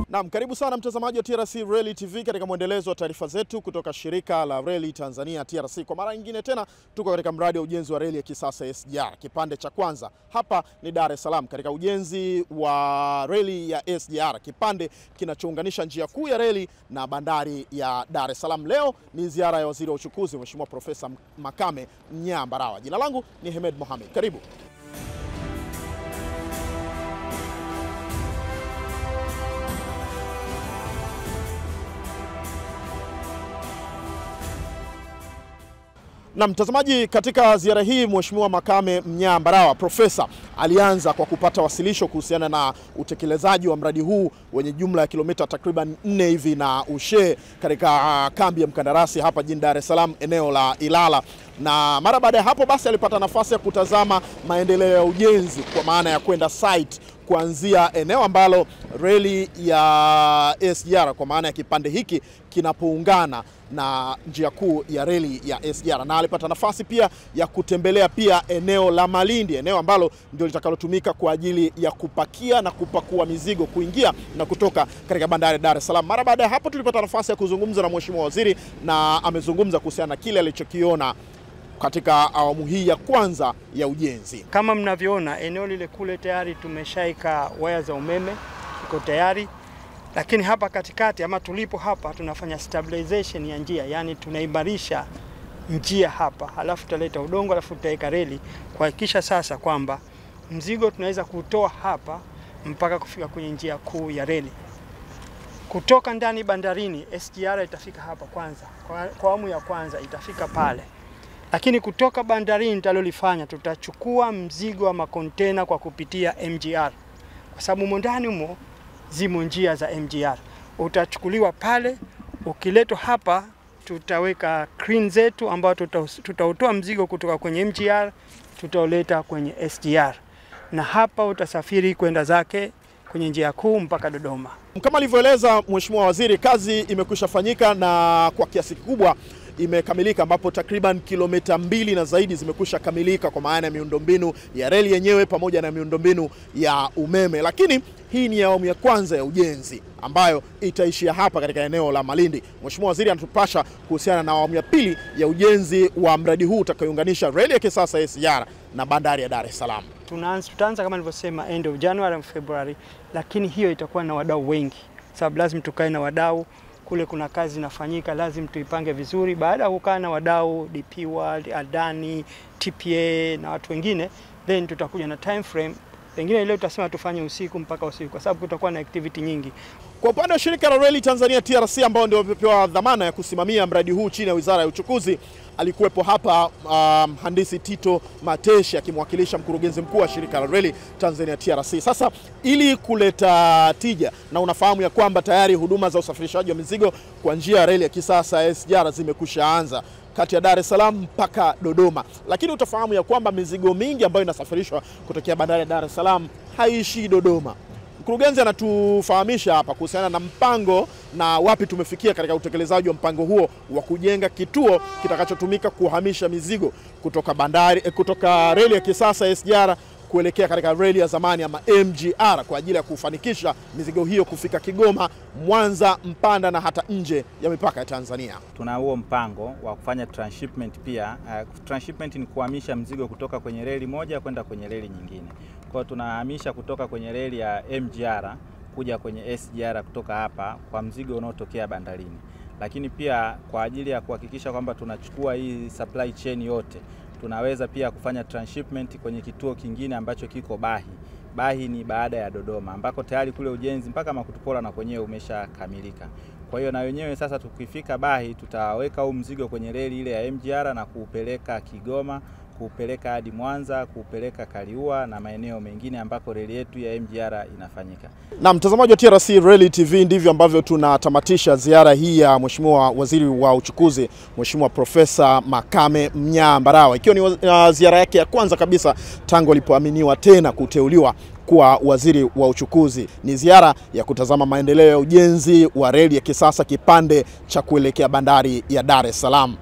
Naam, karibu sana mtazamaji wa TRC Rally TV katika mwendelezo wa taarifa zetu kutoka shirika la Rally Tanzania TRC. Kwa mara nyingine tena tuko katika mradi wa ujenzi wa reli ya kisasa SGR. Kipande cha kwanza hapa ni Dar es Salaam katika ujenzi wa reli ya SGR, kipande kinachounganisha njia kuu ya reli na bandari ya Dar es Salaam. Leo ni ziara ya Waziri wa Uchukuzi Mheshimiwa Profesa Makame Mnyaa-Mbarawa. Jina langu ni Hemed Mohamed. Karibu. Na mtazamaji, katika ziara hii Mheshimiwa Makame Mnyaa-Mbarawa Profesa alianza kwa kupata wasilisho kuhusiana na utekelezaji wa mradi huu wenye jumla ya kilomita takriban 4 hivi na ushe katika kambi ya mkandarasi hapa jijini Dar es Salaam, eneo la Ilala. Na mara baada ya hapo basi alipata nafasi ya kutazama maendeleo ya ujenzi, kwa maana ya kwenda site kuanzia eneo ambalo reli ya SGR kwa maana ya kipande hiki kinapoungana na njia kuu ya reli ya SGR. Na alipata nafasi pia ya kutembelea pia eneo la Malindi, eneo ambalo ndio litakalotumika kwa ajili ya kupakia na kupakua mizigo kuingia na kutoka katika bandari ya Dar es Salaam. Mara baada ya hapo tulipata nafasi ya kuzungumza na Mheshimiwa Waziri, na amezungumza kuhusiana na kile alichokiona katika awamu hii ya kwanza ya ujenzi. Kama mnavyoona, eneo lile kule tayari tumeshaika waya za umeme, iko tayari. Lakini hapa katikati ama tulipo hapa tunafanya stabilization ya njia, yani tunaimarisha njia hapa. Halafu tutaleta udongo, halafu tutaweka reli kuhakikisha sasa kwamba mzigo tunaweza kutoa hapa mpaka kufika kwenye njia kuu ya reli. Kutoka ndani bandarini SGR itafika hapa kwanza. Kwa awamu ya kwanza itafika pale. Lakini kutoka bandarini nitalolifanya, tutachukua mzigo wa makontena kwa kupitia MGR. Kwa sababu ndani humo zimo njia za MGR. Utachukuliwa pale, ukiletwa hapa tutaweka crane zetu ambao tutautoa mzigo kutoka kwenye MGR, tutauleta kwenye SGR. Na hapa utasafiri kwenda zake kwenye njia kuu mpaka Dodoma. Kama alivyoeleza Mheshimiwa Waziri, kazi imekwisha fanyika na kwa kiasi kikubwa imekamilika, ambapo takriban kilomita 2 na zaidi zimekwisha kamilika kwa maana ya miundombinu ya reli yenyewe pamoja na miundombinu ya umeme. Lakini hii ni awamu ya kwanza ya ujenzi ambayo itaishia hapa katika eneo la Malindi. Mheshimiwa Waziri anatupasha kuhusiana na awamu ya pili ya ujenzi wa mradi huu utakayounganisha reli ya kisasa SGR na bandari ya Dar es Salaam. Tutaanza kama nilivyosema end of January and February, lakini hiyo itakuwa na wadau wengi. Sababu lazima tukae na wadau, kule kuna kazi inafanyika, lazima tuipange vizuri. Baada ya kukaa na wadau DP World, Adani, TPA na watu wengine, then tutakuja na time frame. Pengine leo tutasema tufanye usiku mpaka usiku kwa sababu kutakuwa na activity nyingi. Kwa upande wa shirika la Rally Tanzania TRC ambao ndio wamepewa dhamana ya kusimamia mradi huu chini ya Wizara ya Uchukuzi, alikuwepo hapa mhandisi Tito Mateshi akimwakilisha mkurugenzi mkuu wa shirika la Rally Tanzania TRC. Sasa ili kuleta tija, na unafahamu ya kwamba tayari huduma za usafirishaji wa mizigo kwa njia ya reli ya kisasa SGR zimekwishaanza kati ya Dar es Salaam mpaka Dodoma. Lakini utafahamu ya kwamba mizigo mingi ambayo inasafirishwa kutokea bandari ya Dar es Salaam haishi Dodoma. Mkurugenzi anatufahamisha hapa kuhusiana na mpango na wapi tumefikia katika utekelezaji wa mpango huo wa kujenga kituo kitakachotumika kuhamisha mizigo kutoka reli ya kisasa SGR kuelekea katika reli ya zamani ama MGR kwa ajili ya kufanikisha mizigo hiyo kufika Kigoma, Mwanza, Mpanda na hata nje ya mipaka ya Tanzania. Tuna huo mpango wa kufanya transshipment pia. Transshipment ni kuhamisha mzigo kutoka kwenye reli moja kwenda kwenye reli nyingine. Kwa tunahamisha kutoka kwenye reli ya MGR kuja kwenye SGR kutoka hapa kwa mzigo unaotokea bandarini. Lakini pia kwa ajili ya kuhakikisha kwamba tunachukua hii supply chain yote, tunaweza pia kufanya transshipment kwenye kituo kingine ambacho kiko Bahi. Bahi ni baada ya Dodoma ambako tayari kule ujenzi mpaka Makutupola na kwenyewe umeshakamilika. Kwa hiyo na wenyewe sasa tukifika Bahi tutaweka huu mzigo kwenye reli ile ya MGR na kuupeleka Kigoma, kuupeleka hadi Mwanza, kuupeleka Kaliua na maeneo mengine ambako reli yetu ya MGR inafanyika. Na mtazamaji wa TRC Rally TV, ndivyo ambavyo tunatamatisha ziara hii ya Mheshimiwa Waziri wa Uchukuzi Mheshimiwa Profesa Makame Mnyaa-Mbarawa, ikiwa ni ziara yake ya kwanza kabisa tangu alipoaminiwa tena kuteuliwa kuwa waziri wa uchukuzi. Ni ziara ya kutazama maendeleo ya ujenzi wa reli ya kisasa kipande cha kuelekea bandari ya Dar es Salaam.